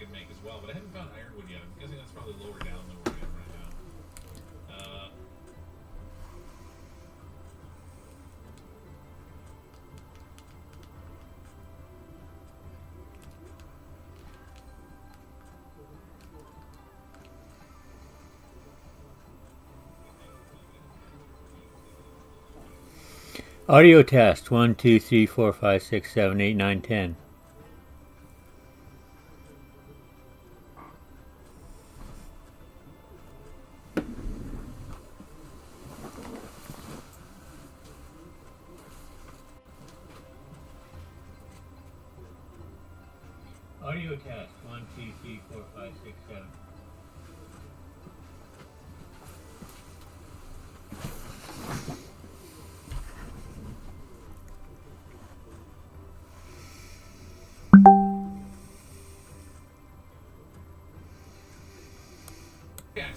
could make as well, but I haven't found ironwood yet. I'm guessing that's probably lower down than where we are right now. Audio test 1, 2, 3, 4, 5, 6, 7, 8, 9, 10. Audio test 1, 2, 3, 4, 5, 6, 7.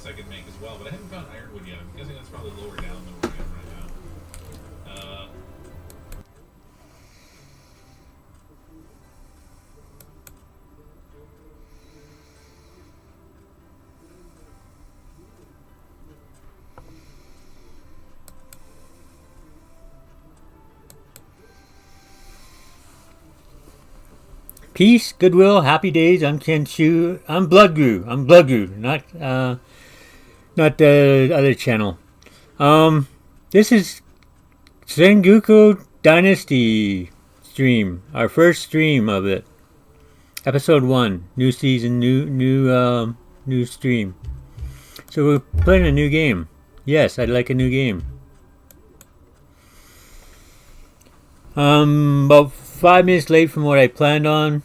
I could make as well, but I haven't found ironwood yet. I'm guessing that's probably lower down than where we are right now. Peace, goodwill, happy days. I'm KnTST. I'm Bloodgrue. I'm Bloodgrue, not the other channel. This is Sengoku Dynasty stream. Our first stream of it. Episode 1. New season, new stream. So we're playing a new game. Yes, I'd like a new game. About 5 minutes late from what I planned on.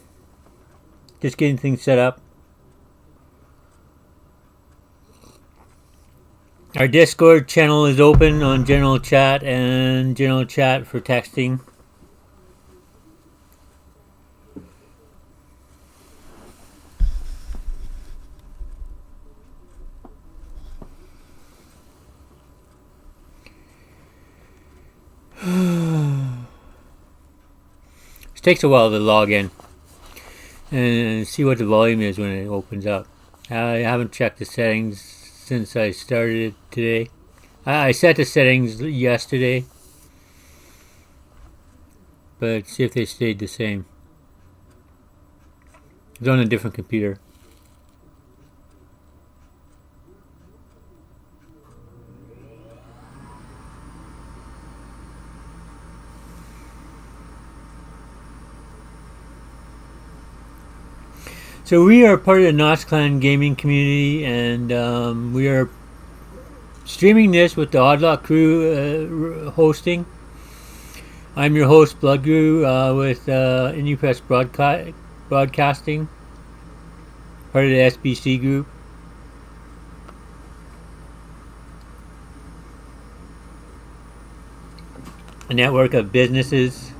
Just getting things set up. Our Discord channel is open on general chat and general chat for texting. It takes a while to log in and see what the volume is when it opens up. I haven't checked the settings since I started it today. I set the settings yesterday, but see if they stayed the same. It's on a different computer. So we are part of the KnTST Clan Gaming Community, and we are streaming this with the Oddlock crew hosting. I'm your host, Bloodgrue, with InUPress Broadcasting, part of the SBC group. A network of businesses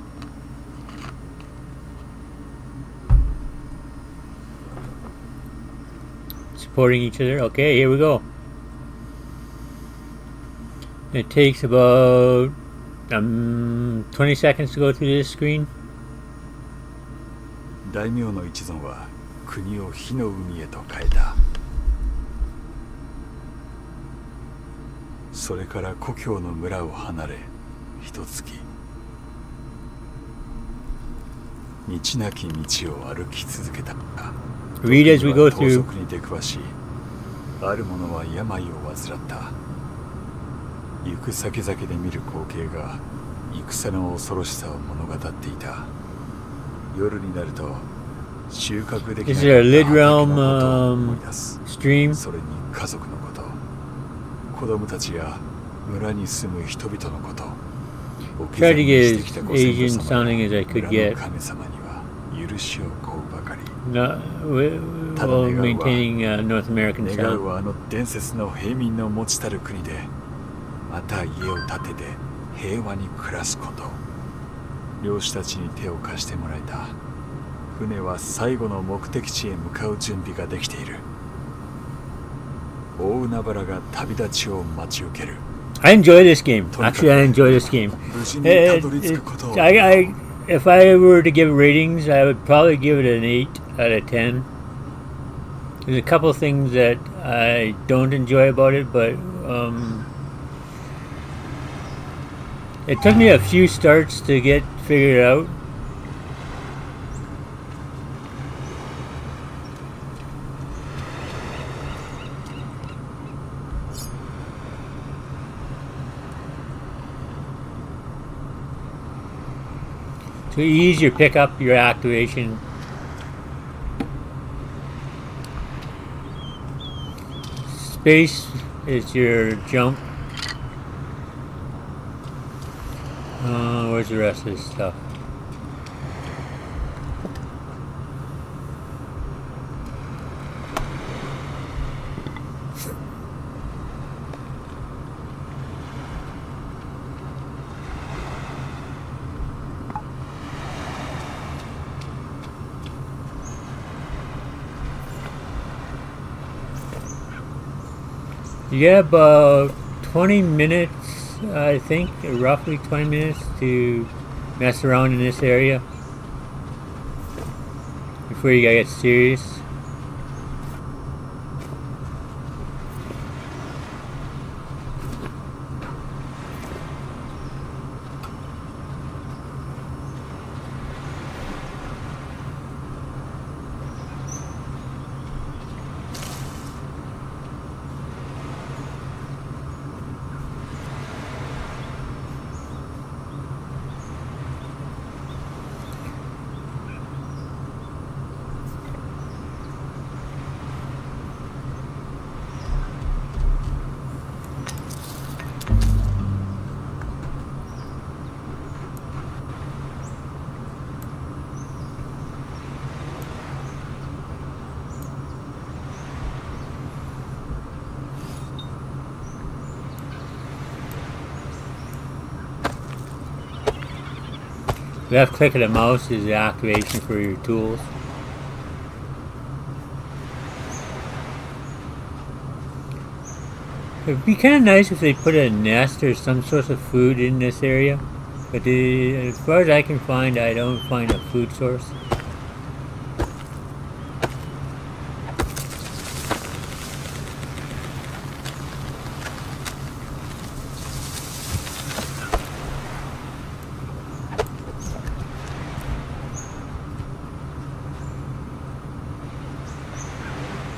supporting each other. Okay, here we go. It takes about 20 seconds to go through this screen. 大名の一存は国を火の海へと変えた。それから故郷の村を離れ、一月。道なき道を歩き続けた。Read as we go through. 盗賊に出くわし、ある者は病を患った。行く先々で見る光景が戦の恐ろしさを物語っていた。夜になると収穫できない畑のことを思い出す。それに家族のこと、子供たちや村に住む人々のこと。Try to get as Asian sounding as I could get. 神様には許しを請うばかり。While maintaining North American 願う sound. はあの伝説の平民の持ちたる国でまた家を建てて平和に暮らすこと。漁師たちに手を貸してもらえた。船は最後の目的地へ向かう準備ができている。大海原が旅立ちを待ち受ける。I enjoy this game. Actually, I enjoy this game. If I were to give ratings, I would probably give it an 8 out of 10. There's a couple of things that I don't enjoy about it, but it took me a few starts to get figured out. To ease your pickup, your activation. Space is your jump. Where's the rest of this stuff? You get about 20 minutes, I think, roughly 20 minutes to mess around in this area before you gotta get serious. Left click of the mouse is the activation for your tools. It'd be kind of nice if they put a nest or some sort of food in this area, but as far as I can find, I don't find a food source.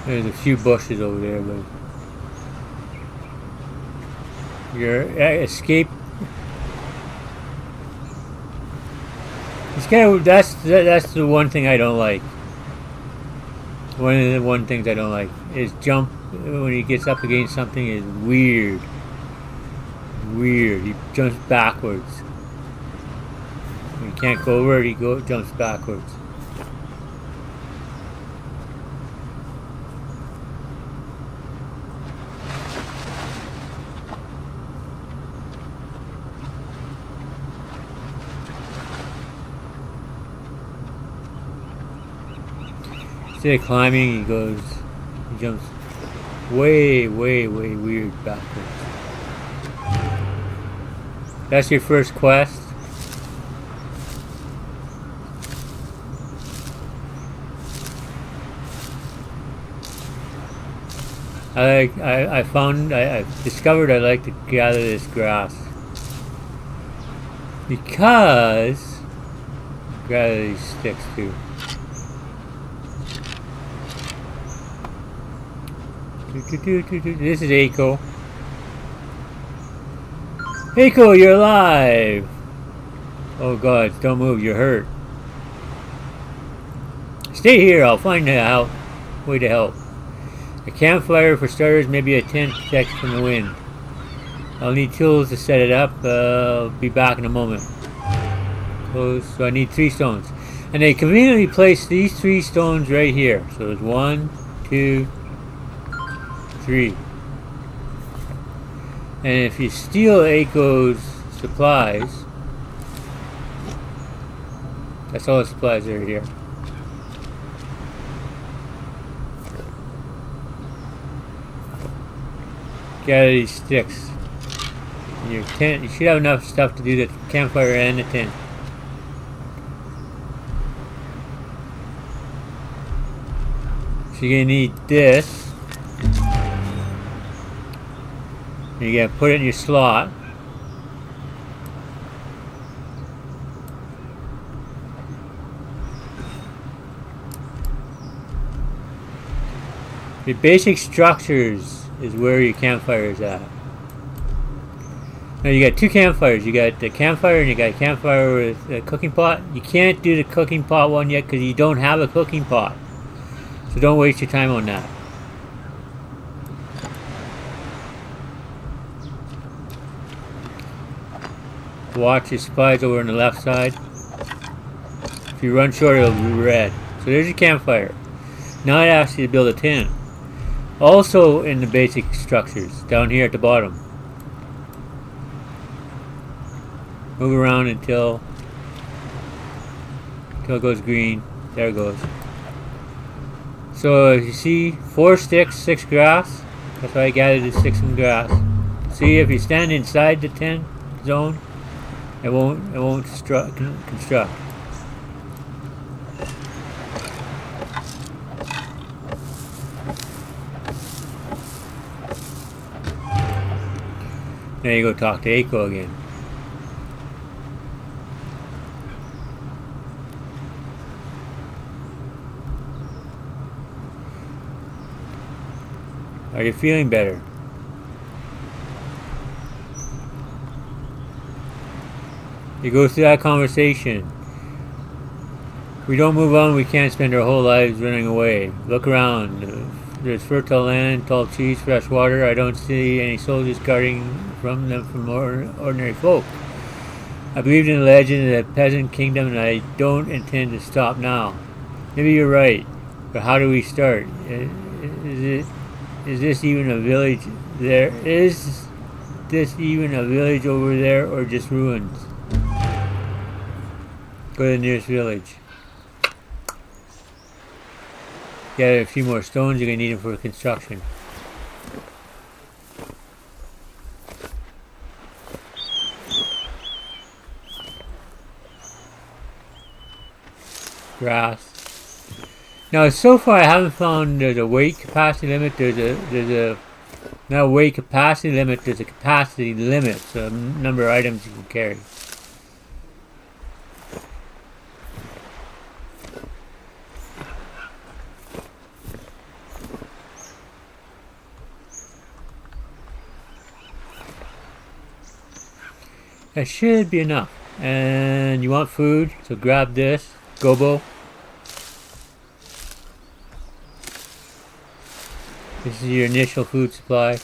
There's a few bushes over there, but your escape. It's kind of that's the one thing I don't like. One of the things I don't like is jump when he gets up against something is weird. Weird. He jumps backwards. When he can't go over it, he jumps backwards. Instead of climbing, he jumps way weird backwards. That's your first quest. I discovered I like to gather this grass because gather these sticks too. This is Eiko. Eiko, you're alive! Oh god, don't move, you're hurt. Stay here, I'll find a way to help. A campfire for starters, maybe a tent to protect from the wind. I'll need tools to set it up. I'll be back in a moment. Close. So I need 3 stones. And they conveniently placed these 3 stones right here. So there's 1, 2, 3. And if you steal Eiko's supplies, that's all the supplies that are here. Gather these sticks. In your tent, you should have enough stuff to do the campfire and the tent. So you're gonna need this. And you're gonna put it in your slot. Your basic structures is where your campfire is at. Now you got two campfires. You got the campfire and you got a campfire with a cooking pot. You can't do the cooking pot one yet because you don't have a cooking pot. So don't waste your time on that. Watch your supplies over on the left side. If you run short, it'll be red. So there's your campfire. Now it asks you to build a tent. Also in the basic structures, down here at the bottom. Move around until it goes green. There it goes. So you see 4 sticks, 6 grass. That's why I gathered the 6 in grass. See, if you stand inside the tent zone, it won't construct. Now you go talk to Aiko again. Are you feeling better? You go through that conversation. If we don't move on, we can't spend our whole lives running away. Look around. There's fertile land, tall trees, fresh water. I don't see any soldiers guarding from them from ordinary folk. I believed in the legend of the peasant kingdom, and I don't intend to stop now. Maybe you're right, but how do we start? Is this even a village there? Is this even a village over there, or just ruins? Go to the nearest village. Gather a few more stones. You're going to need them for construction. Grass. Now, so far I haven't found there's a weight capacity limit. Not a weight capacity limit. There's a capacity limit. So the number of items you can carry. That should be enough. And you want food, so grab this. Gobo. This is your initial food supply.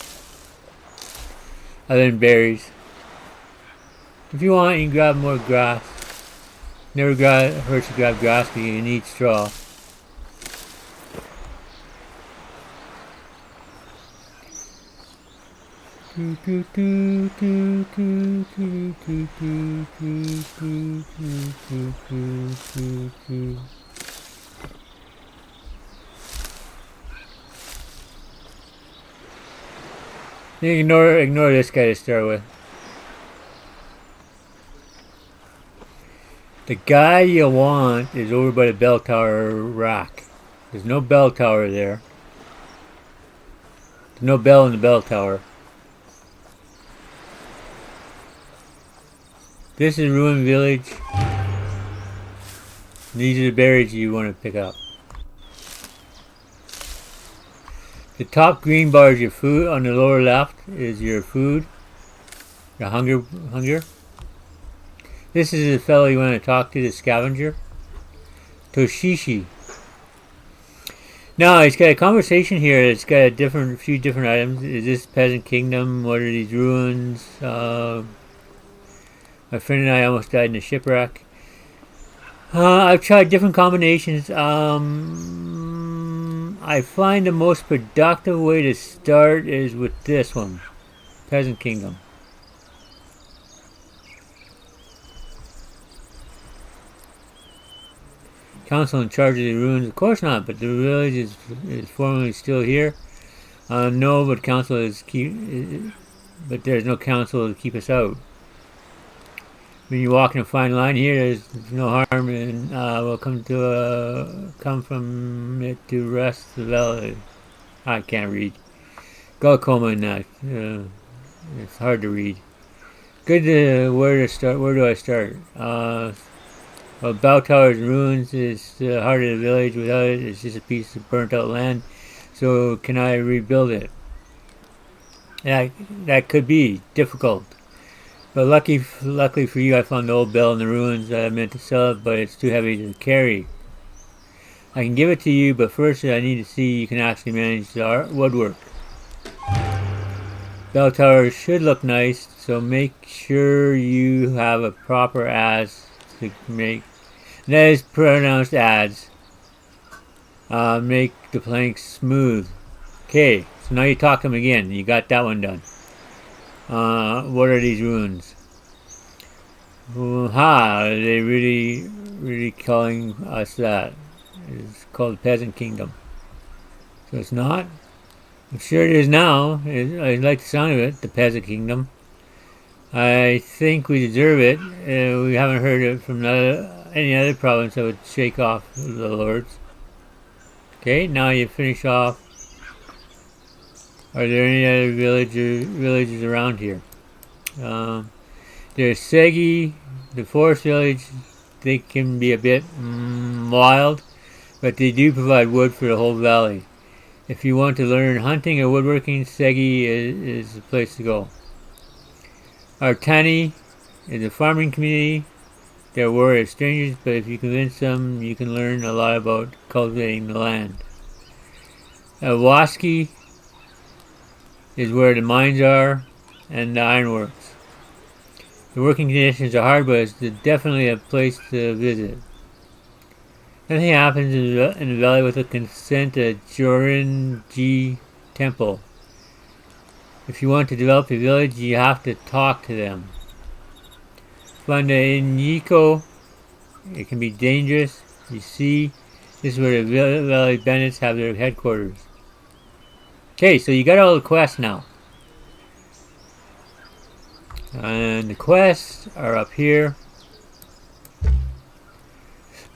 Other than berries. If you want, you can grab more grass. Never hurts to grab grass because you need straw. Ignore this guy to start with. The guy you want is over by the bell tower rack. There's no bell tower there. There's no bell in the bell tower. This is Ruin Village. These are the berries you want to pick up. The top green bar is your food. On the lower left is your food. Your hunger. This is the fellow you want to talk to, the scavenger. Toshishi. Now, he's got a conversation here. It's got a few different items. Is this peasant kingdom? What are these ruins? My friend and I almost died in a shipwreck. I've tried different combinations. I find the most productive way to start is with this one. Peasant Kingdom. Council in charge of the ruins? Of course not, but the village is formally still here. No, but council but there's no council to keep us out. when you're walking a fine line here, there's no harm in will come from it to rest the valley. I can't read. Glaucoma in that. It's hard to read. Good. Where to start? Where do I start? Well, Bell Tower's ruins is the heart of the village. Without it, it's just a piece of burnt-out land. So, can I rebuild it? That could be difficult. But luckily for you, I found the old bell in the ruins. I meant to sell it, but it's too heavy to carry. I can give it to you, but first I need to see you can actually manage the woodwork. Bell tower should look nice, so make sure you have a proper adze to make. That is pronounced adze. Make the planks smooth. Okay, so now you talk them again. You got that one done. What are these ruins? Are they really calling us that? It's called the Peasant Kingdom. So it's not? I'm sure it is now. I like the sound of it, the Peasant Kingdom. I think we deserve it. We haven't heard it from any other province that would shake off the lords. Okay, now you finish off. Are there any other villages around here? There's Segi, the forest village. They can be a bit wild, but they do provide wood for the whole valley. If you want to learn hunting or woodworking, Segi is the place to go. Artani is a farming community. They're wary of strangers, but if you convince them, you can learn a lot about cultivating the land. Waski is where the mines are and the ironworks. The working conditions are hard, but it's definitely a place to visit. Nothing happens in the valley with the consent of Jorinji Temple. If you want to develop a village, you have to talk to them. Find the Inyiko. It can be dangerous. You see, this is where the Valley Bandits have their headquarters. Okay, so you got all the quests now. And the quests are up here.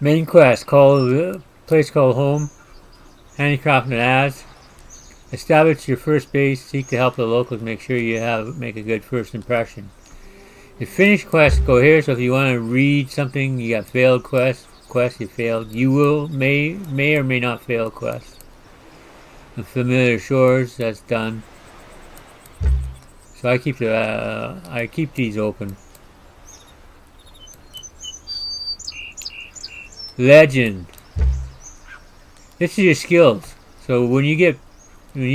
Main quest, place called home. Handicraft and ads. Establish your first base. Seek to help the locals. Make sure you make a good first impression. The finished quest go here. So if you want to read something, you got failed quest you failed. You may or may not fail quest. The familiar shores, that's done. So I keep these open. Legend. This is your skills. So when you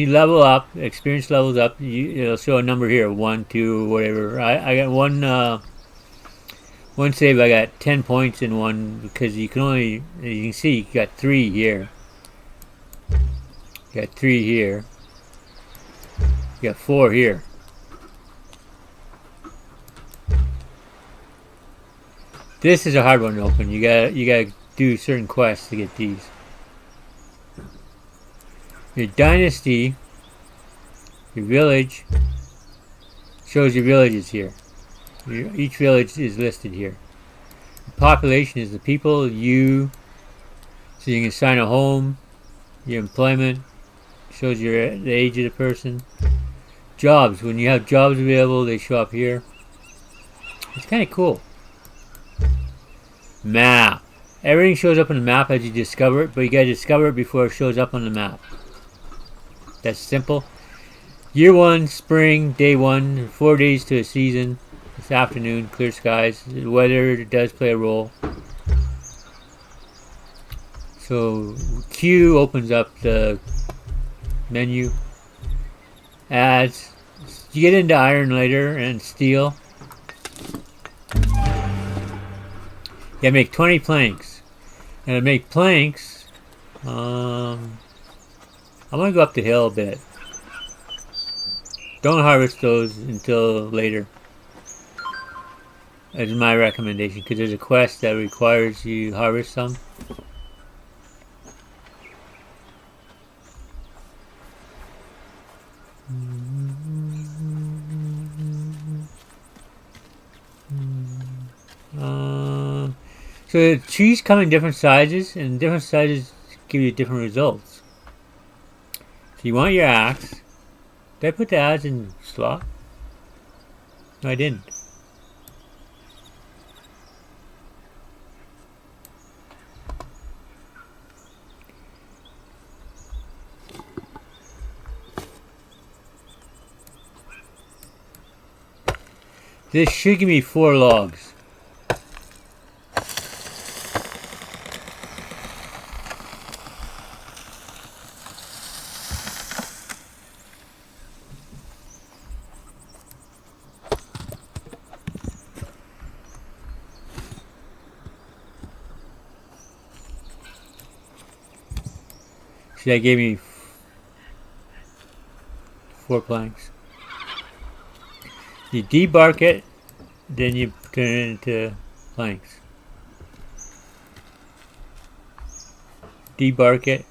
level up, experience levels up, it'll show a number here, 1, 2, whatever. I got one save. I got 10 points in one because you can see, you got 3 here. You got 3 here. You got 4 here. This is a hard one to open. You gotta do certain quests to get these. Your dynasty, your village, shows your villages here. Each village is listed here. The population is the people, so you can assign a home. Your employment shows the age of the person. Jobs, when you have jobs available, they show up here. It's kind of cool. Map. Everything shows up on the map as you discover it, but you gotta discover it before it shows up on the map. That's simple. Year 1, spring, day 1, 4 days to a season. It's afternoon, clear skies. The weather does play a role. So Q opens up the menu. Ads. You get into iron later and steel. You make 20 planks. And to make planks, I'm going to go up the hill a bit. Don't harvest those until later. That's my recommendation, because there's a quest that requires you harvest some. So the trees come in different sizes, and different sizes give you different results. So you want your axe. Did I put the axe in slot? No, I didn't. This should give me 4 logs. See, that gave me 4 planks. You debark it, then you turn it into planks. Debark it,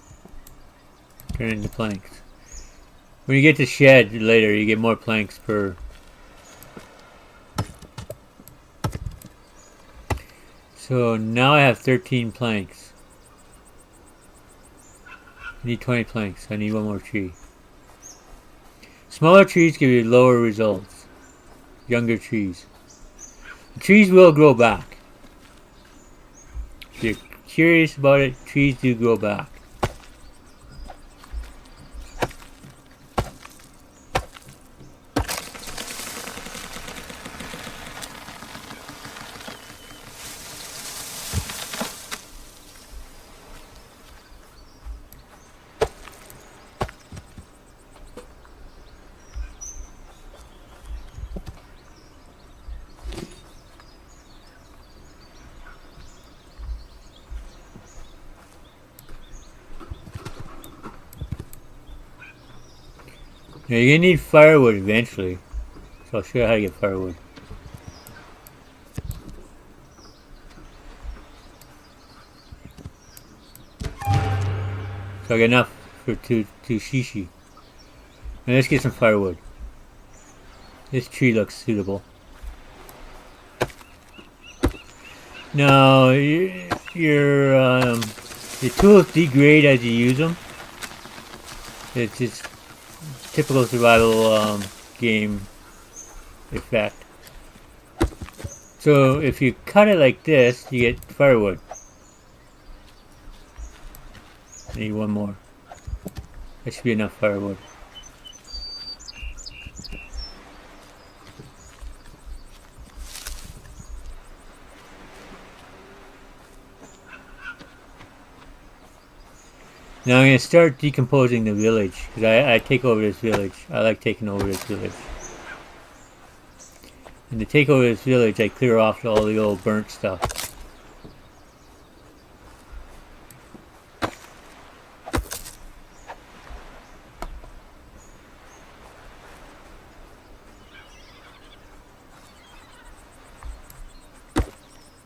turn it into planks. When you get to shed later, you get more planks per. So now I have 13 planks. I need 20 planks. I need 1 more tree. Smaller trees give you lower results. Younger trees. The trees will grow back. If you're curious about it, trees do grow back. Now you're gonna need firewood eventually, so I'll show you how to get firewood. So I got enough for two shishi. Now let's get some firewood. This tree looks suitable. Now your tools degrade as you use them. It's just typical survival game effect. So if you cut it like this, you get firewood. I need 1 more. That should be enough firewood. Now I'm going to start decomposing the village, because I take over this village. I like taking over this village. And to take over this village, I clear off all the old burnt stuff.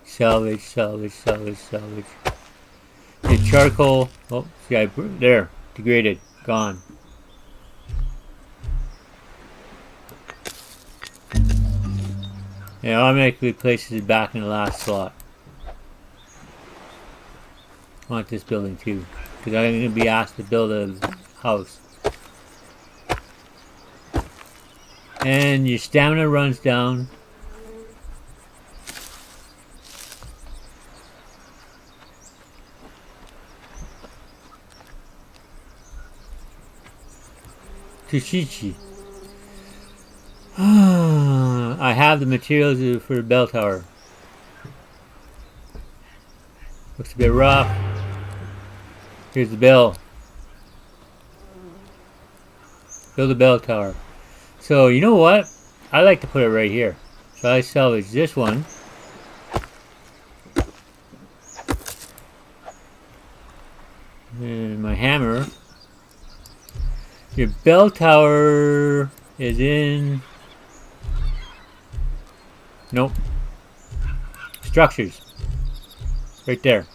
Salvage, salvage, salvage, salvage. The charcoal, oh, see, there, degraded, gone. It automatically places it back in the last slot. I want this building too, because I'm going to be asked to build a house. And your stamina runs down. Tushichi. I have the materials for the bell tower. Looks a bit rough. Here's the bell. Build a bell tower. So you know what? I like to put it right here. So I salvage this one. And my hammer. Your bell tower is in... Nope. Structures. Right there.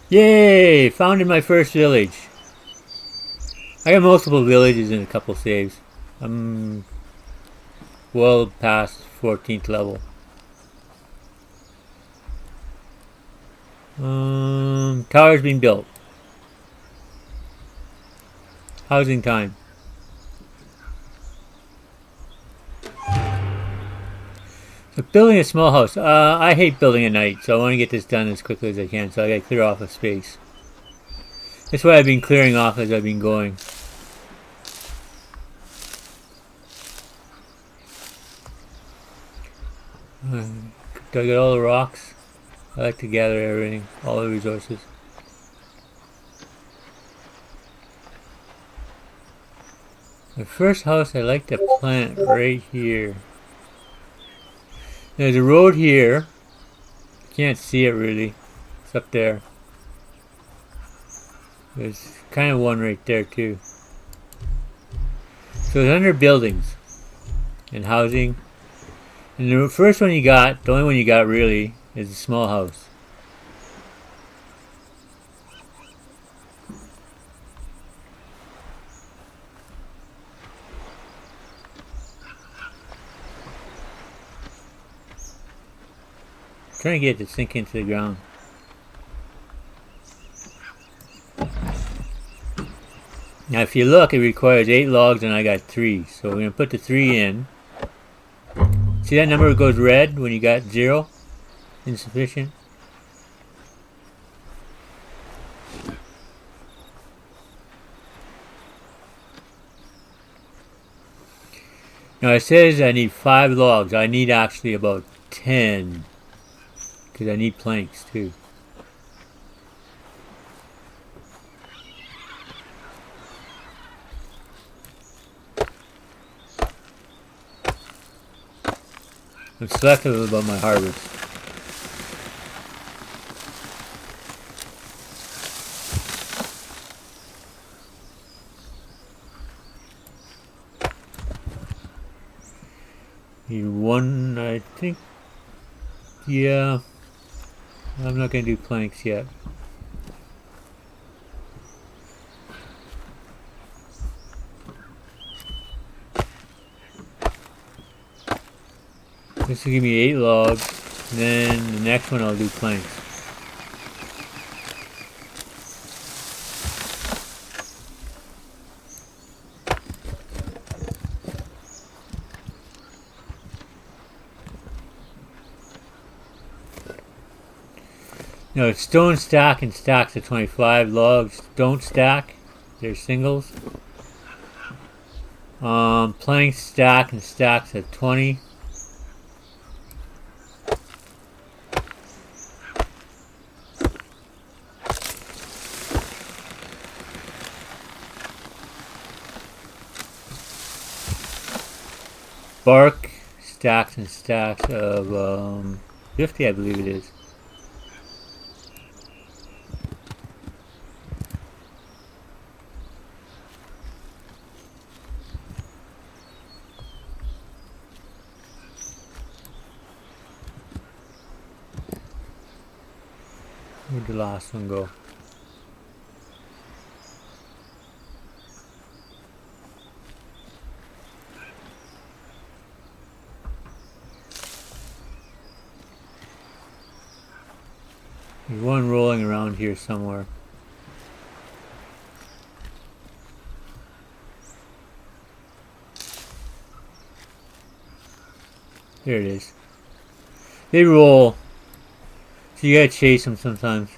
Yay! Founded my first village. I got multiple villages and a couple saves. I'm well past 14th level. Tower's being built. Housing time. So building a small house. I hate building at night, so I want to get this done as quickly as I can. So I gotta clear off a space. That's what I've been clearing off as I've been going. Do I get all the rocks? I like to gather everything, all the resources. The first house I like to plant right here. There's a road here. Can't see it really. It's up there. There's kind of one right there too. So it's under buildings and housing. And the first one you got, the only one you got really, is a small house. Trying to get it to sink into the ground. Now if you look, it requires 8 logs and I got 3. So we're going to put the 3 in. See that number goes red when you got 0? Insufficient. Now it says I need 5 logs. I need actually about 10. Because I need planks too. I'm selective about my harvest. Need 1, I think. Yeah. I'm not going to do planks yet. This will give me 8 logs, and then the next one I'll do planks. No, stone stack and stacks of 25. Logs don't stack. They're singles. Planks stack and stacks of 20. Bark stacks and stacks of 50, I believe it is. Where'd the last one go? There's one rolling around here somewhere. There it is. They roll. So you gotta chase them sometimes.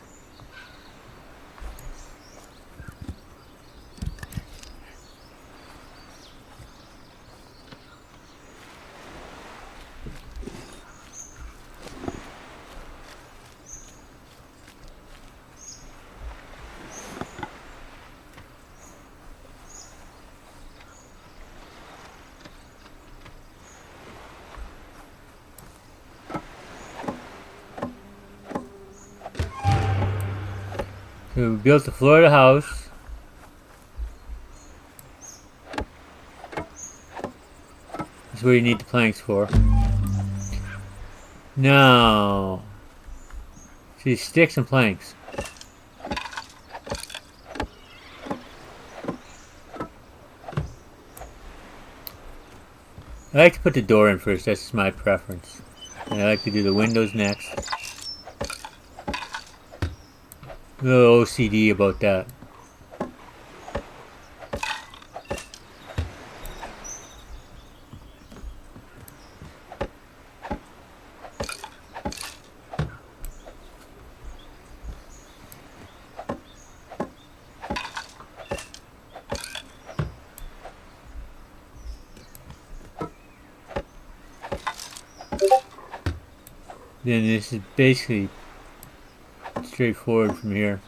So we built the floor of the house. That's what you need the planks for. Now, see, sticks and planks. I like to put the door in first. That's my preference. And I like to do the windows next. A little OCD about that. Then this is basically straightforward from here.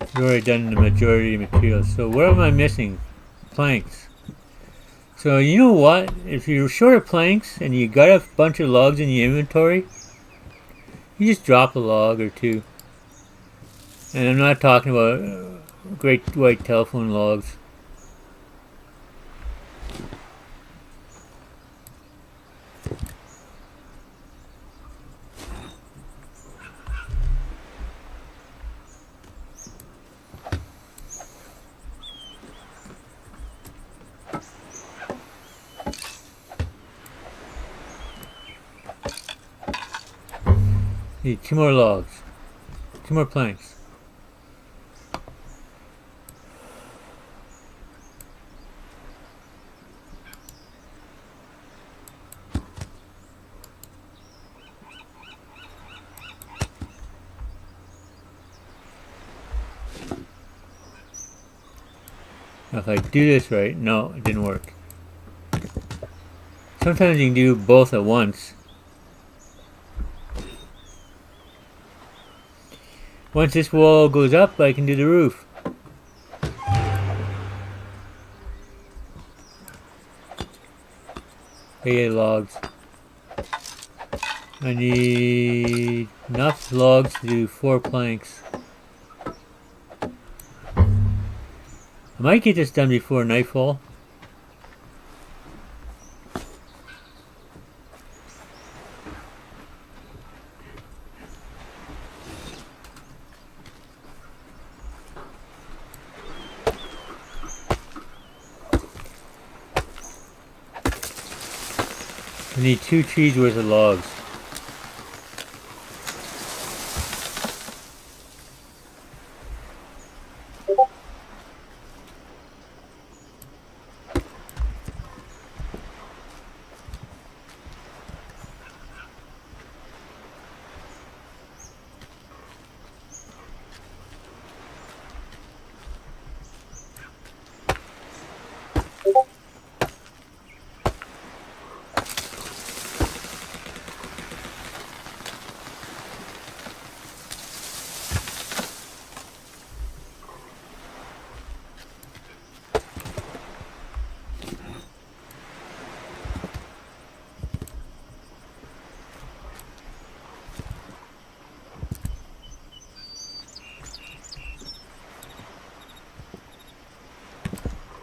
We've already done the majority of the materials. So what am I missing? Planks. So you know what? If you're short of planks and you got a bunch of logs in your inventory, you just drop a log or two. And I'm not talking about great white telephone logs. Need 2 more logs. 2 more planks. Now if I do this right, no, it didn't work. Sometimes you can do both at once. Once this wall goes up, I can do the roof. Okay, logs. I need enough logs to do 4 planks. I might get this done before nightfall. I need 2 trees worth of logs.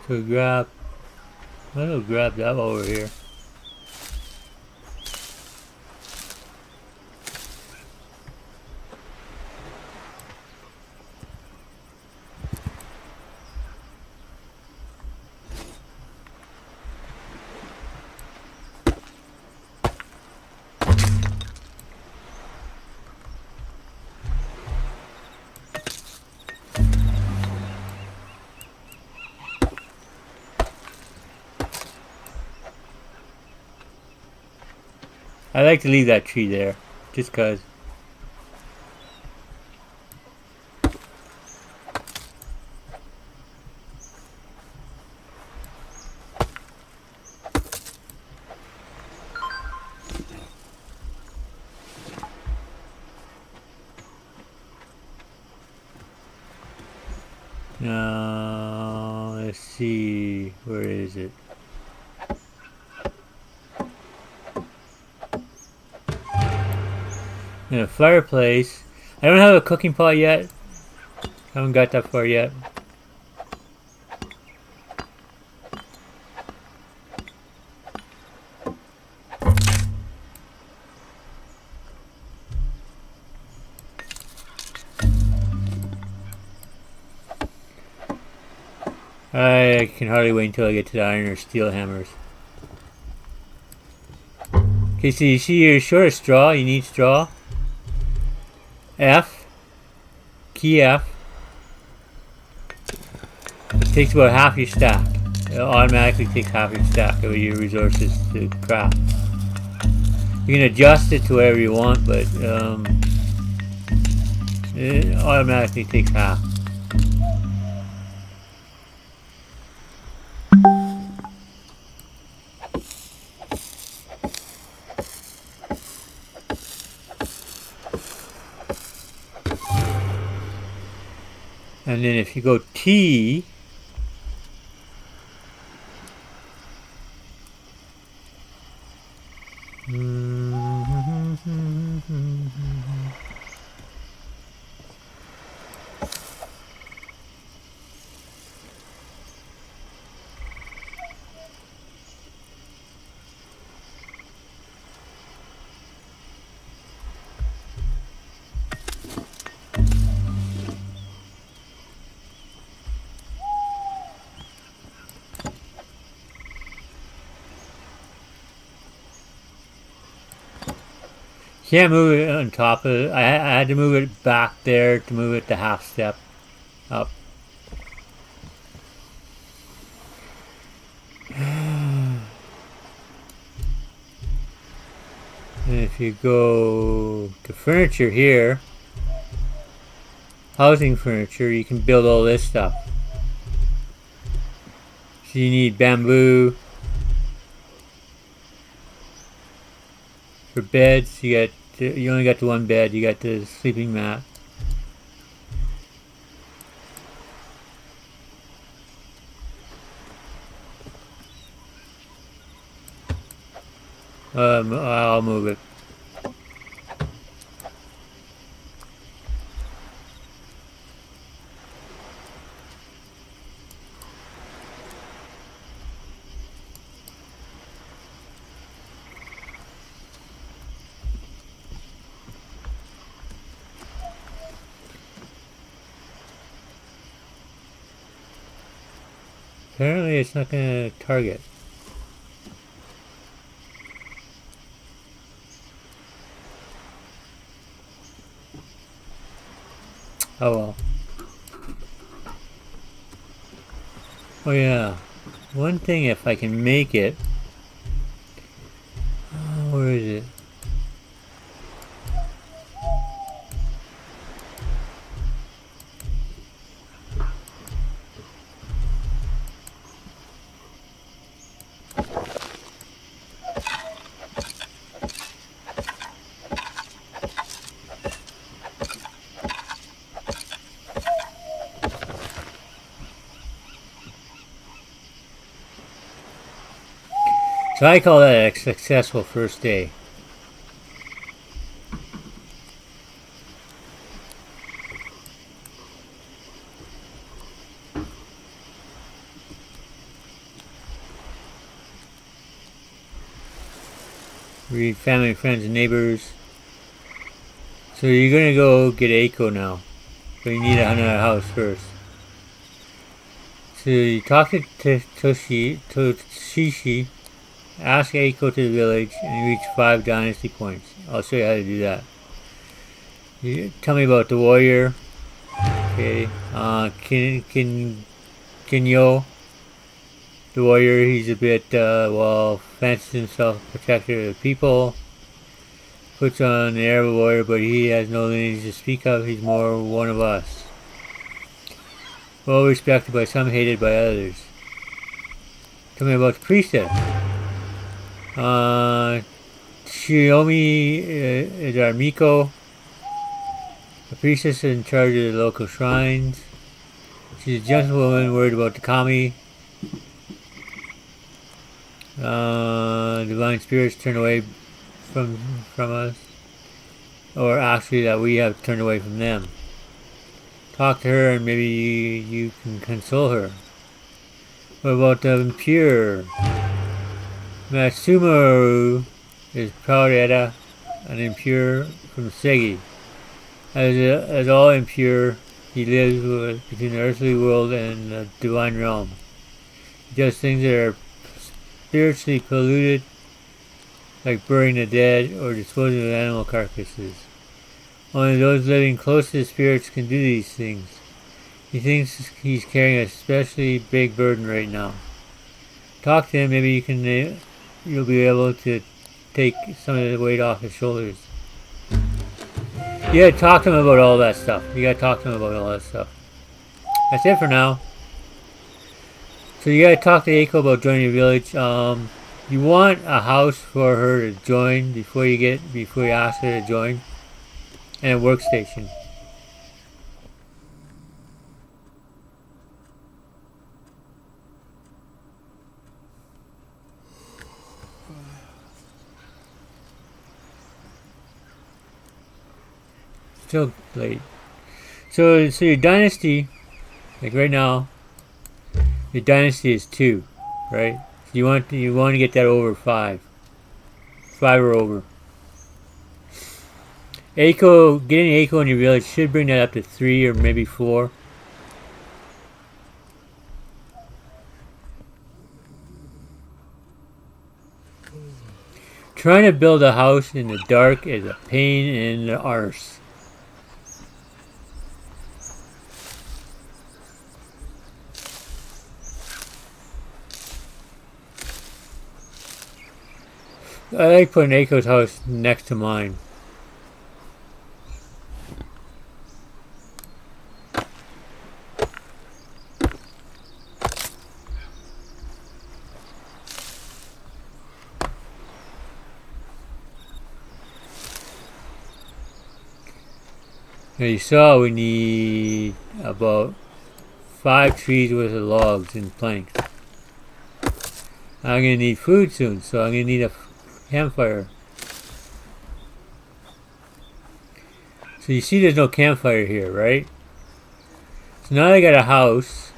So I'll grab that while we're here. I like to leave that tree there, just 'cause. Now, let's see, where is it? In a fireplace. I don't have a cooking pot yet. Haven't got that far yet. I can hardly wait until I get to the iron or steel hammers. Okay, so you see you're short of straw. You need straw. F. Key F. It takes about half your stack. It automatically takes half your stack of your resources to craft. You can adjust it to whatever you want, but it automatically takes half. And then if you go T, can't move it on top of it. I had to move it back there to move it the half step up. And if you go to furniture here, housing furniture, you can build all this stuff. So you need bamboo. For beds, you only got the one bed. You got the sleeping mat. I'll move it. Apparently it's not going to target. Oh well. Oh yeah. One thing, if I can make it. Where is it? So I call that a successful first day. Read family, friends, and neighbors. So you're gonna go get Eiko now. But you need another house first. So you talk to Toshishi. Ask Eiko to the village and reach 5 dynasty points. I'll show you how to do that. Tell me about the warrior. Okay. Kinyo. The warrior, he's a bit, fancies himself protector of the people. Puts on the air of a warrior, but he has no lineage to speak of. He's more one of us. Well respected by some, hated by others. Tell me about the priestess. Shiomi is our Miko, a priestess in charge of the local shrines. She's a gentlewoman worried about the kami. Divine spirits turn away from us, or actually that we have turned away from them. Talk to her and maybe you can console her. What about the impure? Matsumaru is Proudetta, an impure from Segi. As all impure, He lives between the earthly world and the divine realm. He does things that are spiritually polluted, like burying the dead or disposing of animal carcasses. Only those living close to the spirits can do these things. He thinks he's carrying a especially big burden right now. Talk to him, maybe you'll be able to take some of the weight off his shoulders. You gotta talk to him about all that stuff. That's it for now. So you gotta talk to Eiko about joining the village. You want a house for her to join before you ask her to join, and a workstation. Still late. So your dynasty, like right now, your dynasty is 2, right? So you want to get that over 5. 5 or over. Getting Eiko in your village should bring that up to 3 or maybe 4. Trying to build a house in the dark is a pain in the arse. I like putting Eiko's house next to mine. Now you saw we need about 5 trees worth of logs and planks. I'm going to need food soon, so I'm going to need a campfire. So you see there's no campfire here, right? So now I got a house,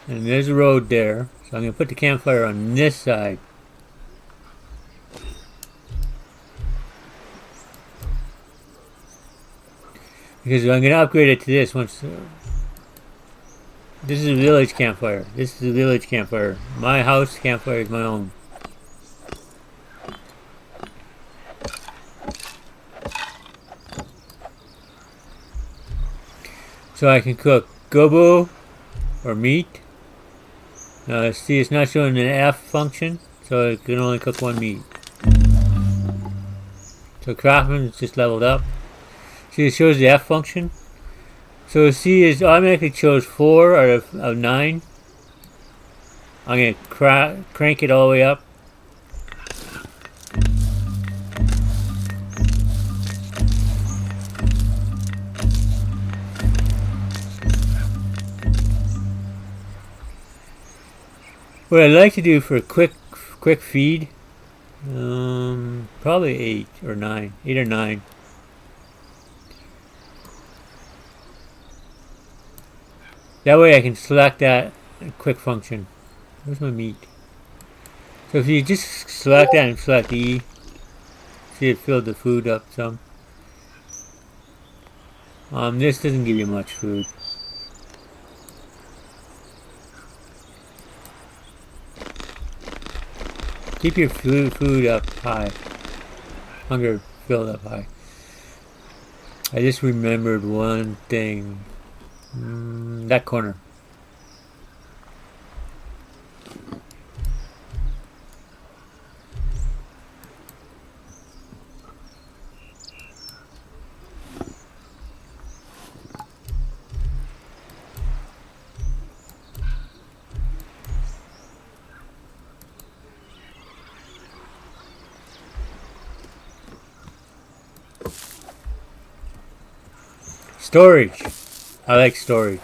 and there's a road there, so I'm going to put the campfire on this side. Because I'm going to upgrade it to this once. This is a village campfire. My house campfire is my own. So I can cook gobo or meat. Now see, it's not showing an F function, so it can only cook 1 meat. So Craftsman is just leveled up. See, it shows the F function. So C is automatically chose 4 out of 9. I'm going to crank it all the way up. What I'd like to do for a quick feed, probably 8 or 9. That way I can select that quick function. Where's my meat? So if you just select that and select E, see it filled the food up some. This doesn't give you much food. Keep your food up high. Hunger filled up high. I just remembered one thing. That corner. Storage. I like storage.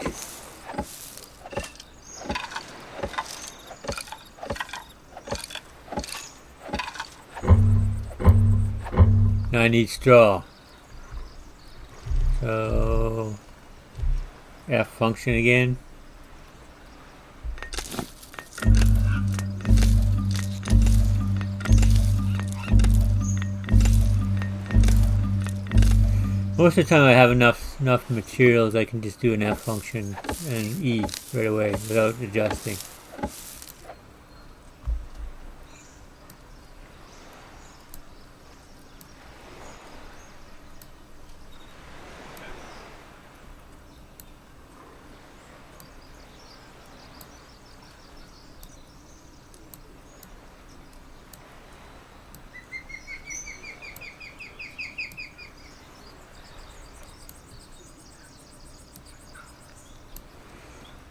Now I need straw. So F function again. Most of the time I have enough enough materials, I can just do an F function and E right away without adjusting.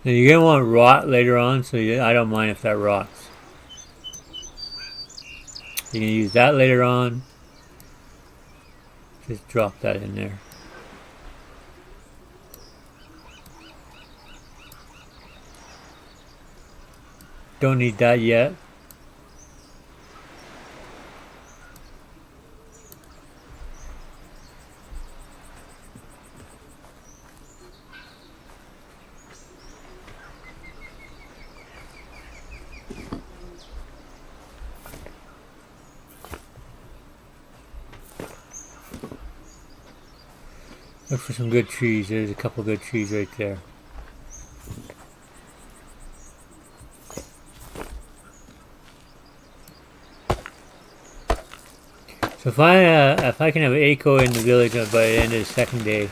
Now you're going to want rot later on, so I don't mind if that rots. You can use that later on. Just drop that in there. Don't need that yet. Look for some good trees. There's a couple good trees right there. So if I can have Eiko in the village by the end of the second day,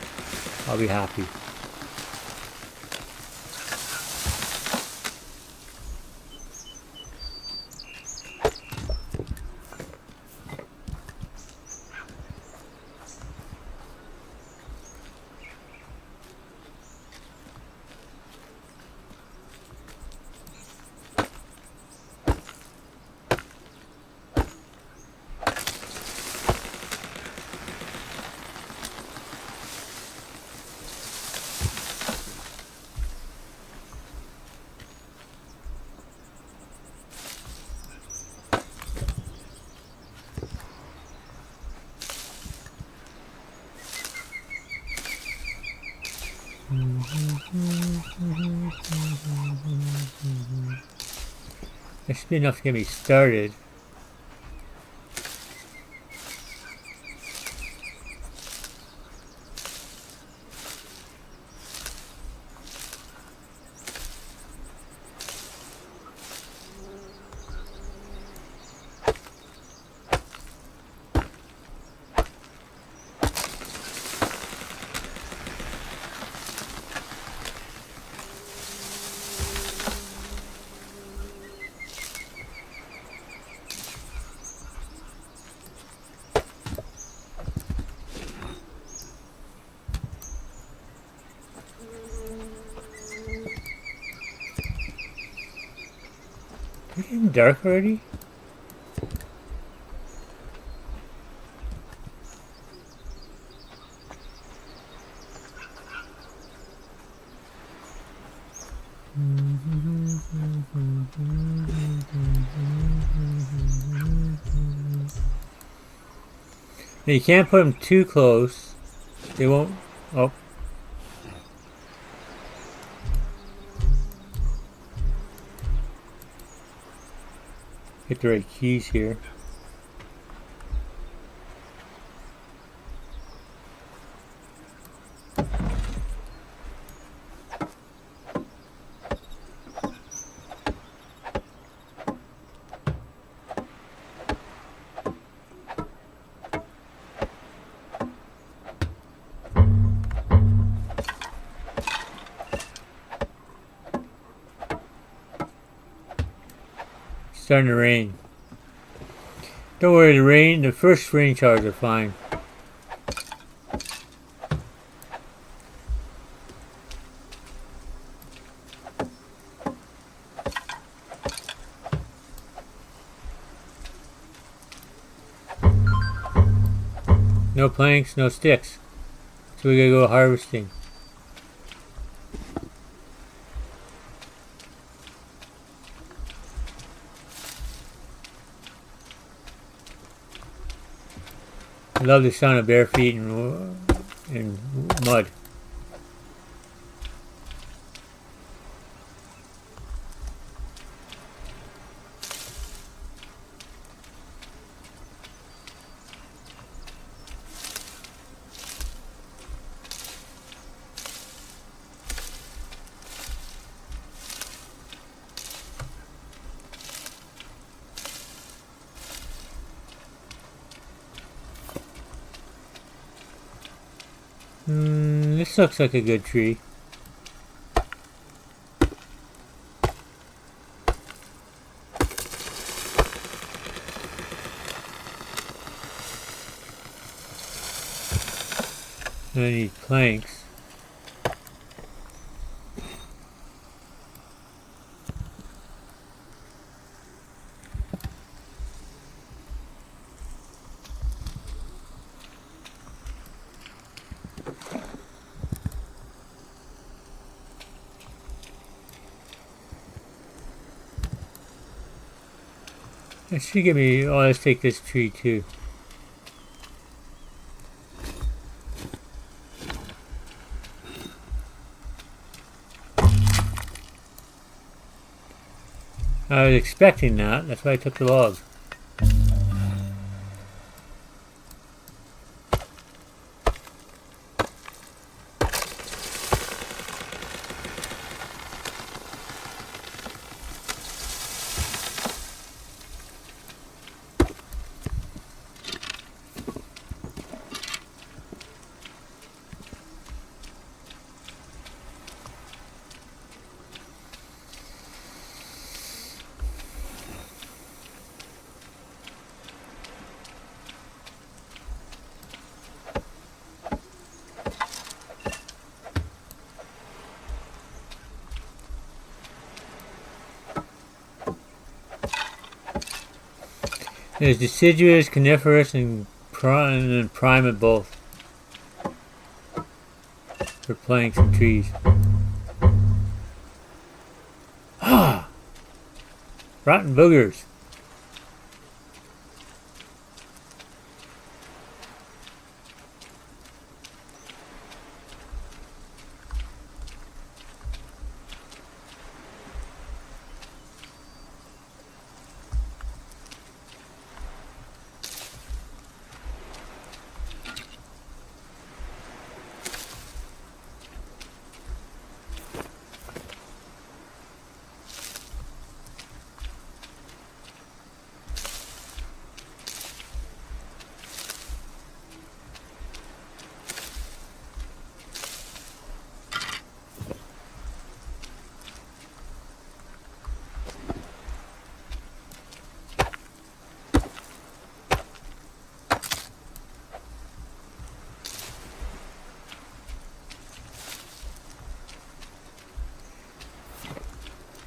I'll be happy. That should be enough to get me started. Is it getting dark already? Now you can't put them too close. They won't. Oh. Hit the right keys here. Starting to rain. Don't worry, the first rain showers are fine. No planks, no sticks. So we gotta go harvesting. I love the sound of bare feet in mud. This looks like a good tree. I need planks. It should give me. Oh, let's take this tree too. I was expecting that. That's why I took the log. There's deciduous, coniferous, and prime at both for planks and trees. Ah! Rotten boogers.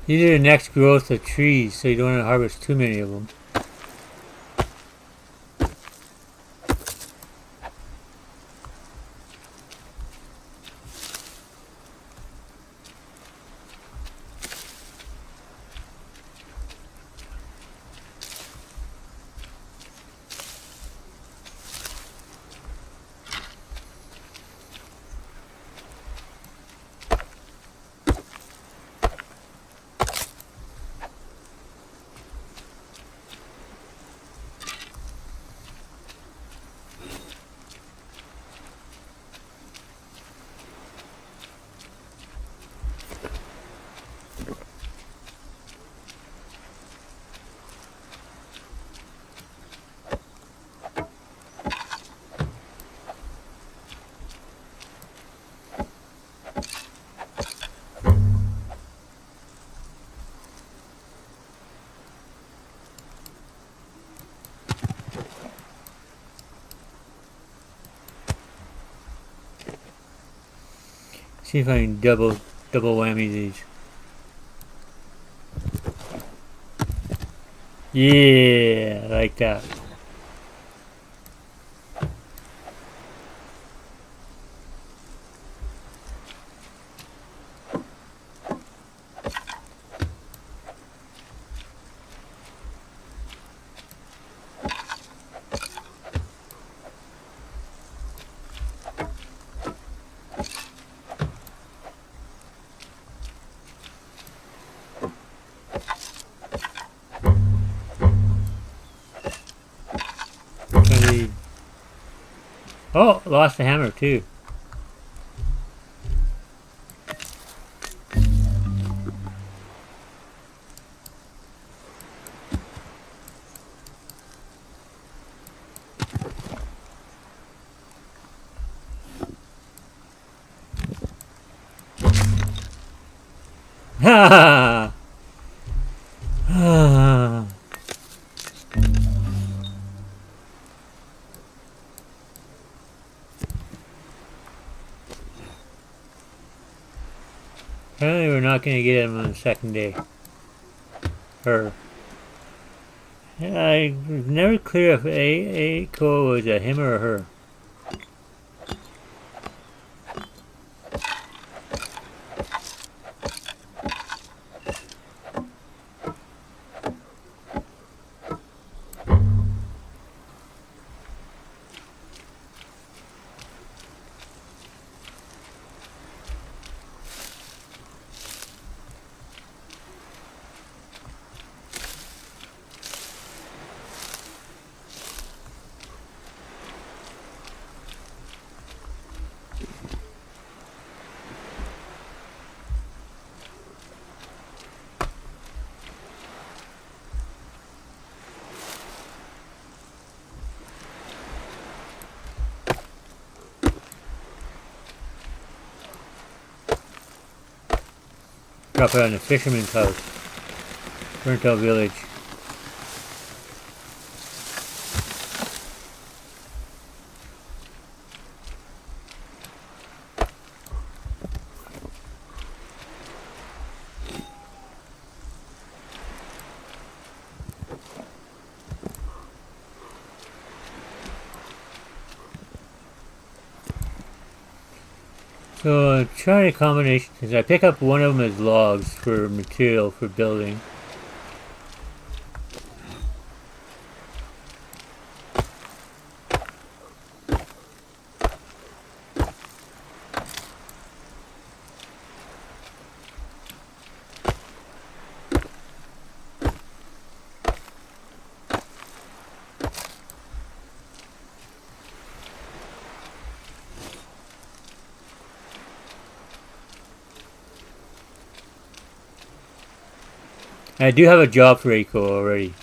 These are the next growth of trees, so you don't want to harvest too many of them. See if I can double whammy these. Yeah, like that. Oh, lost the hammer too. Ha! Ah. Apparently we're not going to get him on the second day. Her. I was never clear if Aiko was a him or a her. Drop it on the fisherman's house. Burnt out village. So try a combination. I pick up one of them as logs for material for building. I do have a job for Aiko already.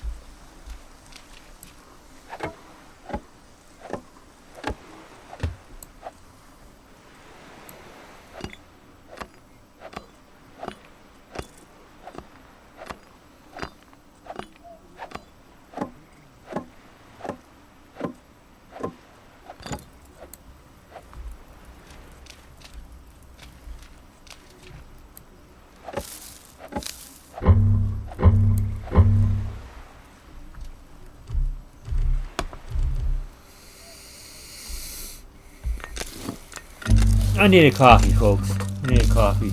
I need a coffee, folks. I need a coffee.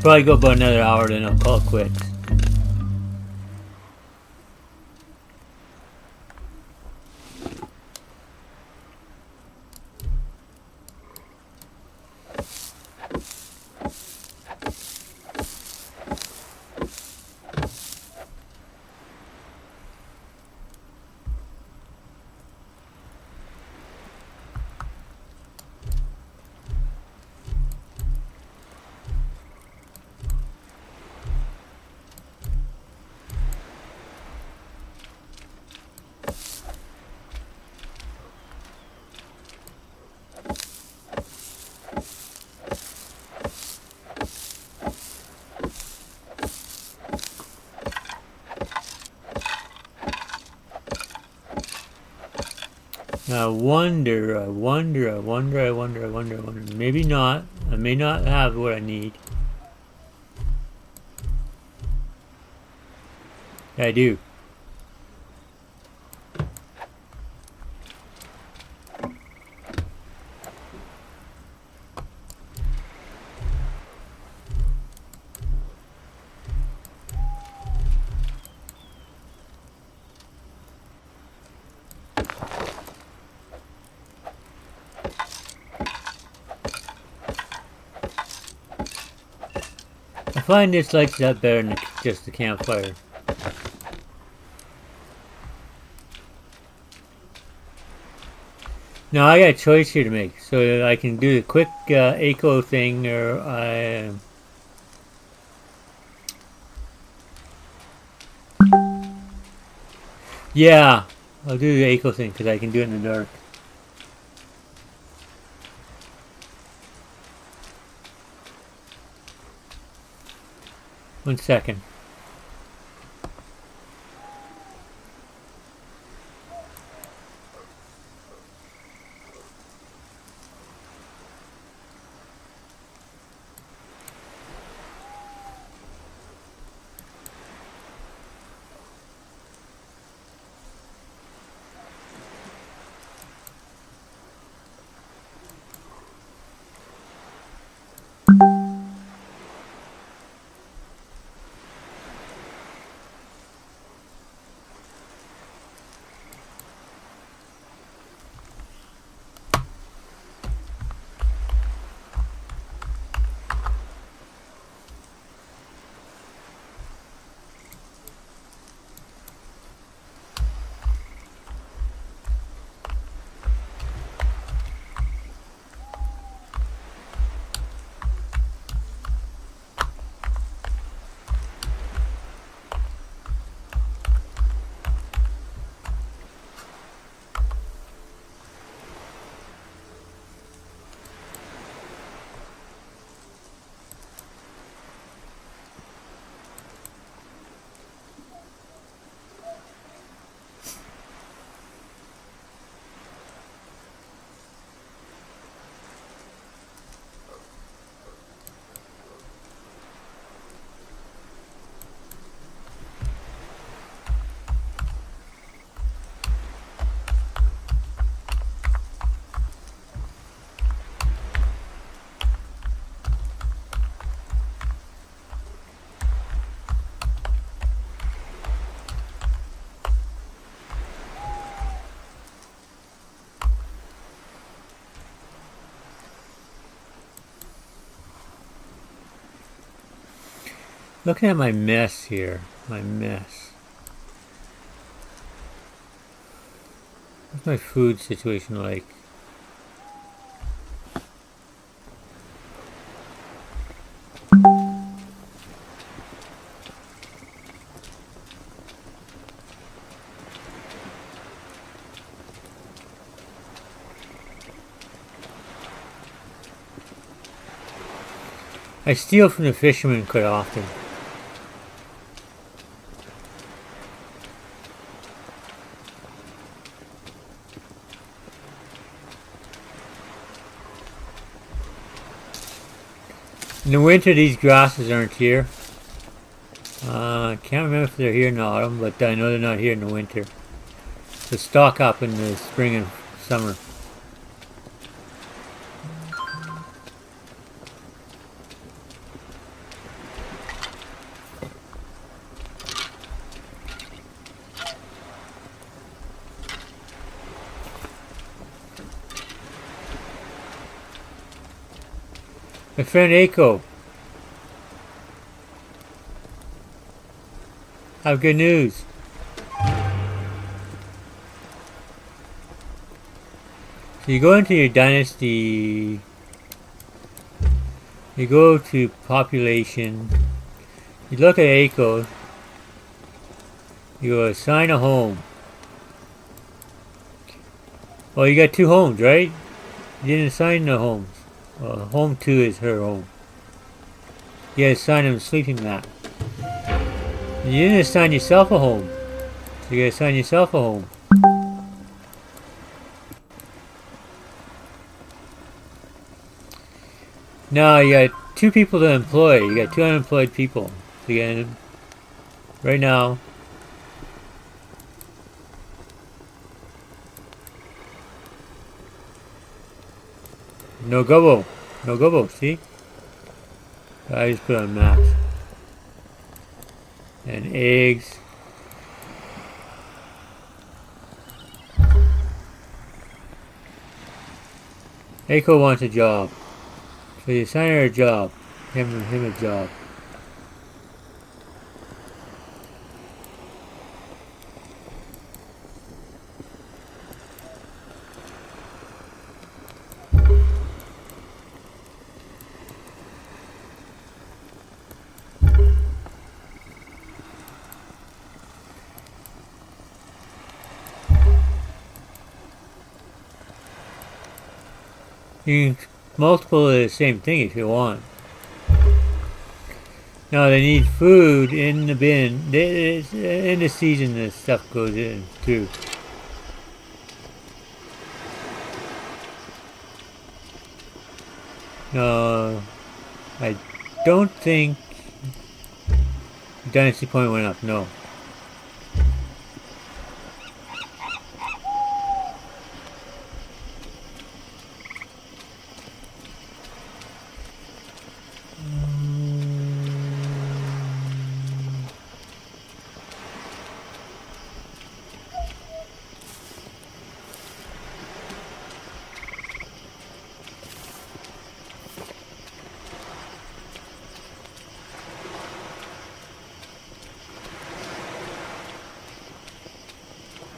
Probably go about another hour, then I'll call it quits. I wonder. Maybe not. I may not have what I need. I do. I find this lights up better than just the campfire. Now I got a choice here to make, so I can do the quick Aiko thing, or Yeah, I'll do the Echo thing because I can do it in the dark. One second. Looking at my mess here. My mess. What's my food situation like? I steal from the fishermen quite often. In the winter, these grasses aren't here. I can't remember if they're here in the autumn, but I know they're not here in the winter. They stock up in the spring and summer. My friend Aiko. I have good news. So you go into your dynasty, you go to population, you look at Aiko, you assign a home. Well, you got 2 homes, right? You didn't assign the homes. Home 2 is her home. You gotta assign him a sleeping mat. And you didn't assign yourself a home. So you gotta assign yourself a home. Now you got 2 people to employ. You got 2 unemployed people. So you got, right now, no gobbo. No gobbo, see? I just put on maps. And eggs. Eiko wants a job. So you assign her a job. Him a job. You can multiple of the same thing if you want. No, they need food in the bin. In the season, this stuff goes in too. No, I don't think Dynasty point went up. No.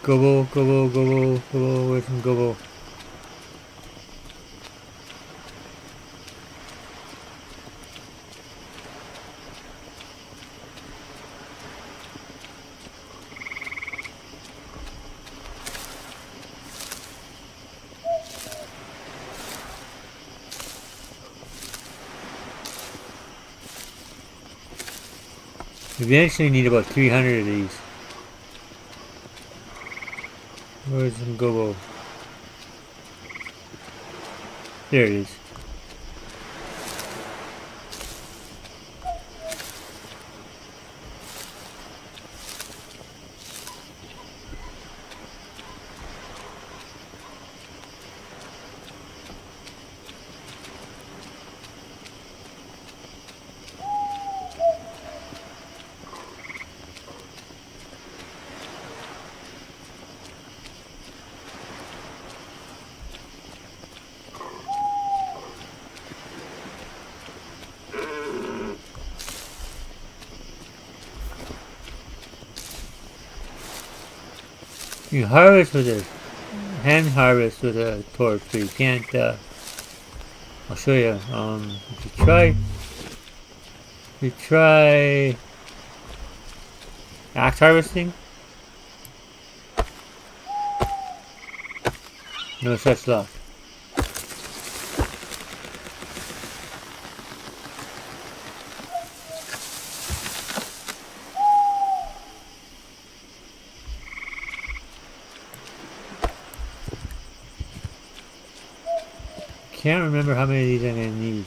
Gobo, gobo, gobo, gobo, where's some gobo? We eventually need about 300 of these. Where's some gobo? There it is. You harvest with a hand harvest with a torch, but you can't. I'll show you. If you try axe harvesting, no such luck. Can't remember how many of these I'm gonna need.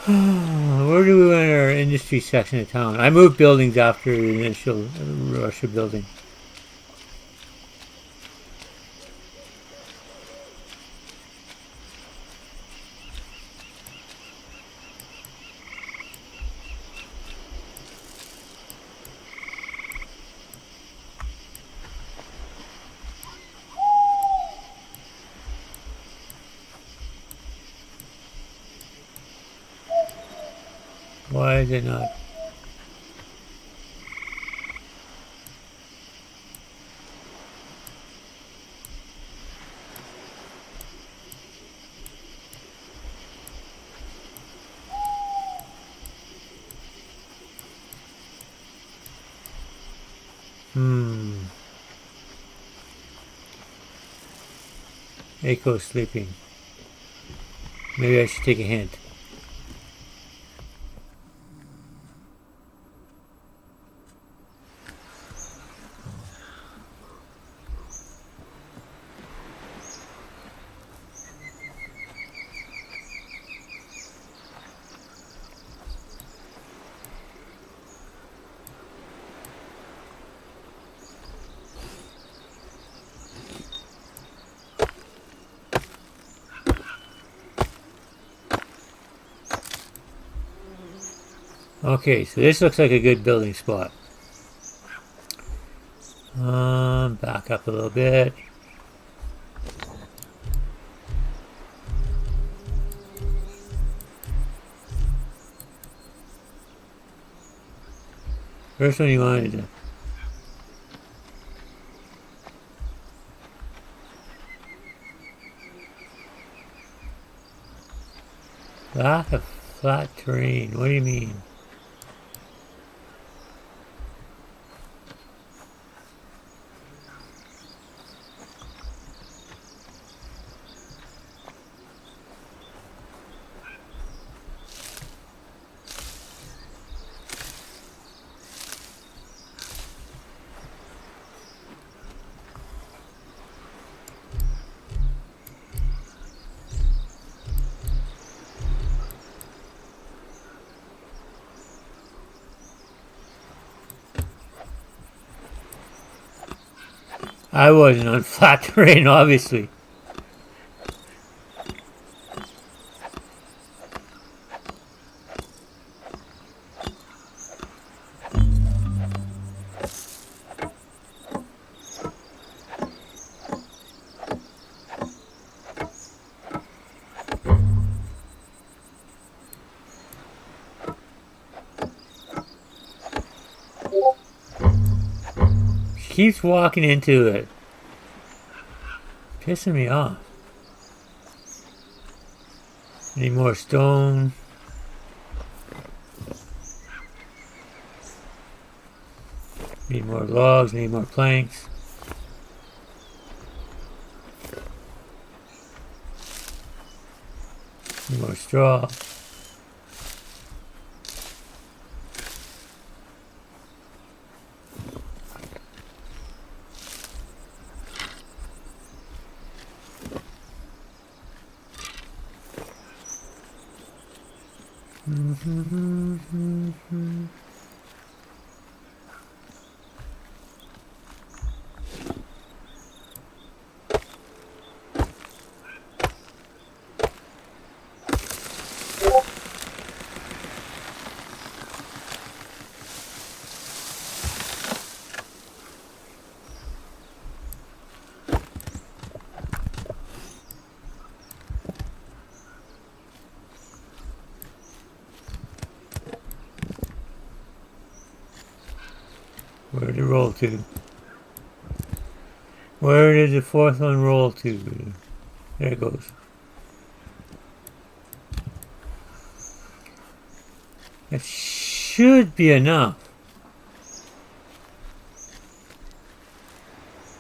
Where do we want our industry section of town? I moved buildings after the initial rush of building. Why is it not? Echo sleeping. Maybe I should take a hint. Okay, so this looks like a good building spot. Back up a little bit. First one you wanted to. Lack of flat terrain. What do you mean? I wasn't on flat terrain, obviously. She keeps walking into it. Pissing me off. Need more stone. Need more logs, need more planks. Need more straw. Where did it roll to? Where did the fourth one roll to? There it goes. That should be enough.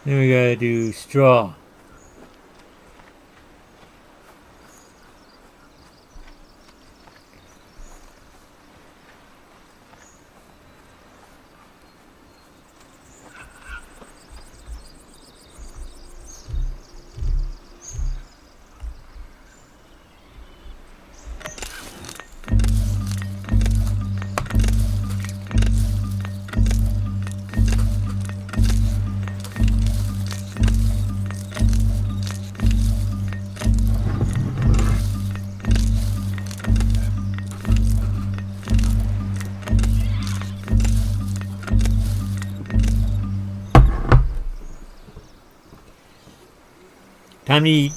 Then we gotta do straw. Time to eat.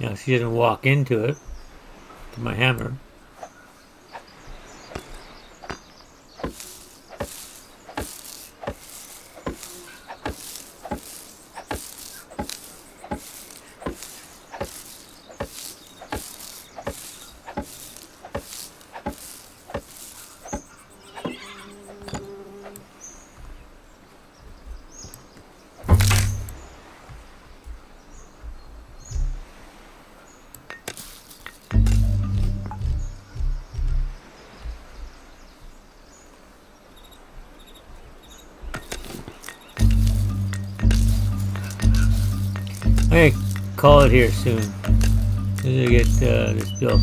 Now she doesn't walk into it, to my hammer. call it here soon. As soon as I get this built.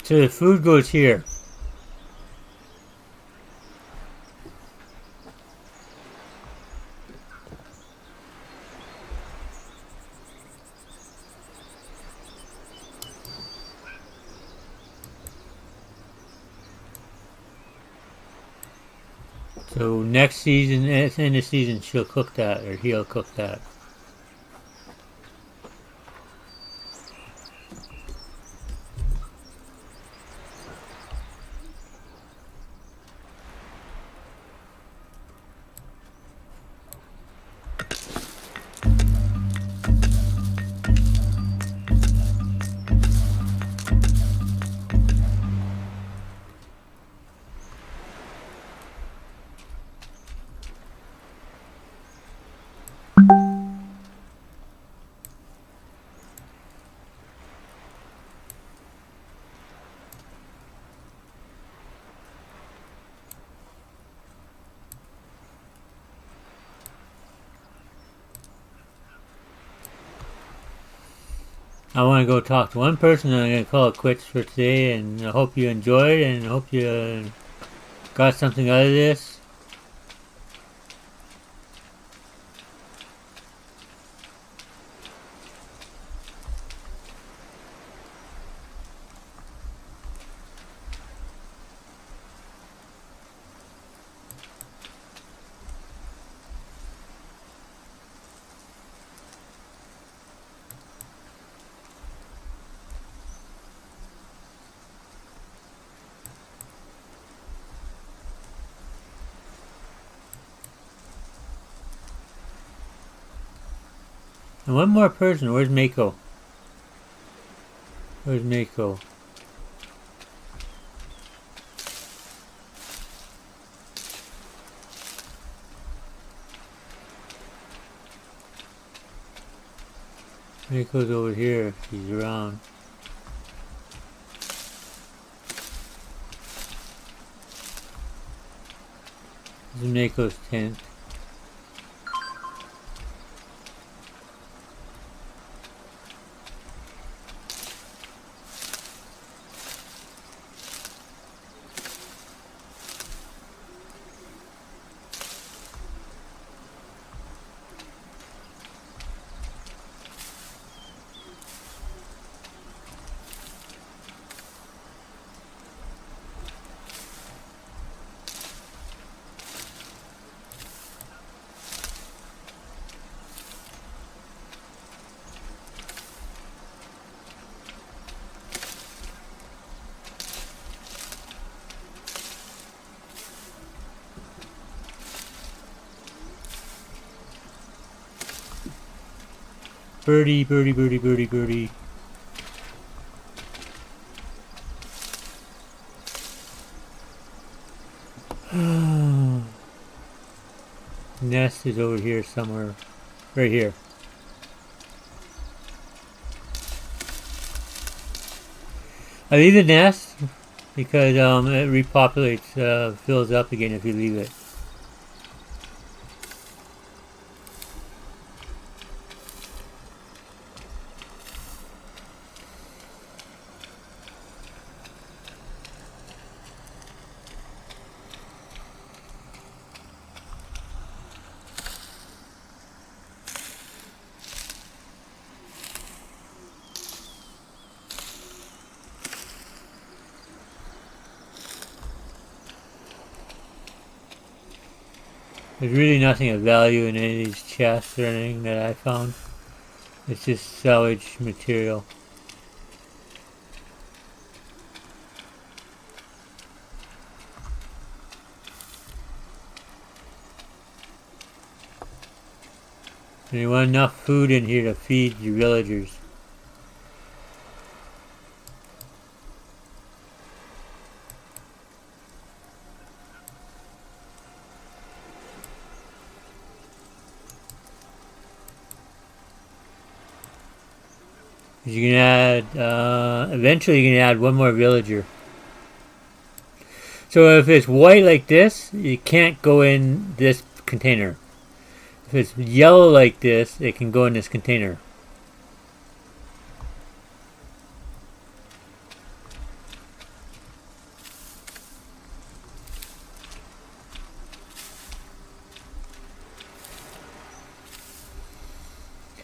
So the food goes here. So next season, at the end of the season, she'll cook that, or he'll cook that. I want to go talk to one person, and I'm going to call it quits for today, and I hope you enjoyed, and I hope you got something out of this. And one more person. Where's Mako? Where's Mako? Mako's over here if she's around. This is Mako's tent. Birdie, birdie, birdie, birdie, birdie. Nest is over here somewhere. Right here. I leave the nest because it repopulates, fills up again if you leave it. There's really nothing of value in any of these chests or anything that I found. It's just salvage material. And you want enough food in here to feed your villagers. You can add, eventually you can add one more villager. So if it's white like this, it can't go in this container. If it's yellow like this, it can go in this container.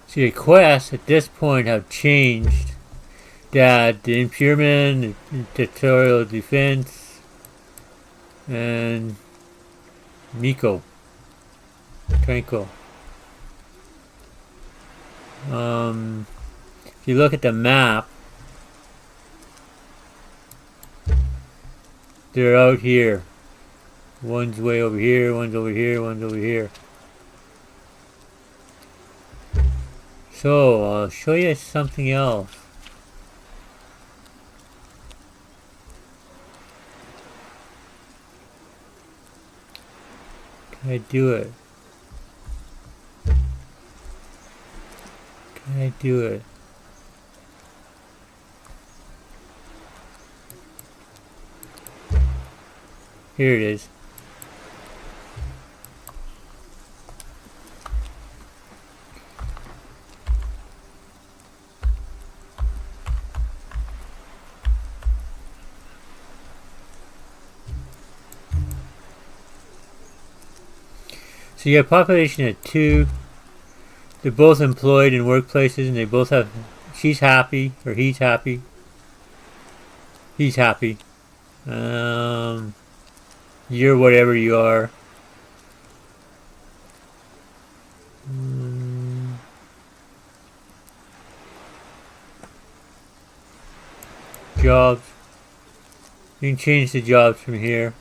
So your quests at this point have changed. That the Impurement, the Tutorial Defense, and Miko. Tranquil. If you look at the map, they're out here. One's way over here, one's over here, one's over here. So, I'll show you something else. Can I do it? Can I do it? Here it is. So you have population at 2. They're both employed in workplaces, and they both have. She's happy, or he's happy. He's happy. You're whatever you are. Jobs. You can change the jobs from here.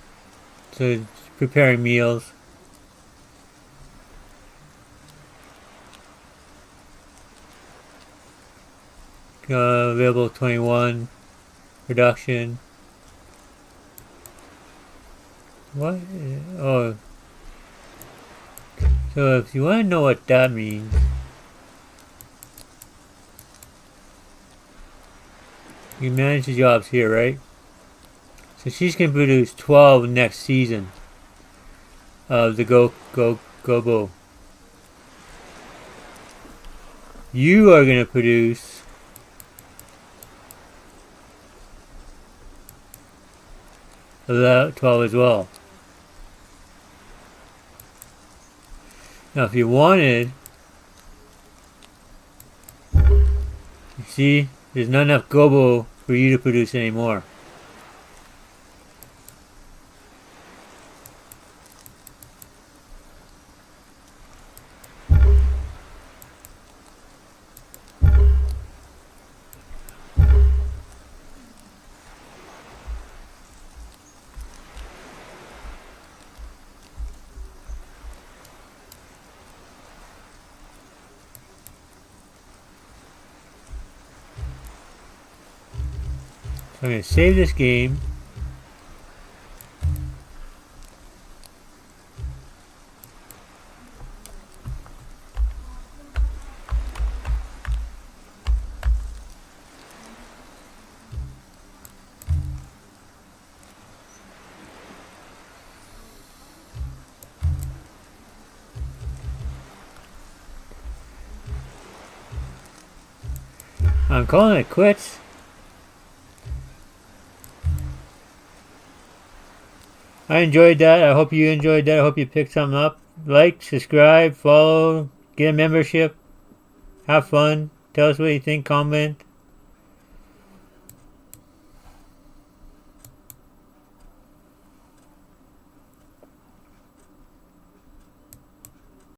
So it's preparing meals. Available 21. Production. What? Oh. So if you want to know what that means, you manage the jobs here, right? So she's going to produce 12 next season of the Gobo. You are going to produce 12 as well. Now if you wanted, you see, there's not enough Gobo for you to produce anymore. I'm going to save this game. I'm calling it quits. I enjoyed that. I hope you enjoyed that. I hope you picked something up. Like, subscribe, follow, get a membership. Have fun. Tell us what you think. Comment.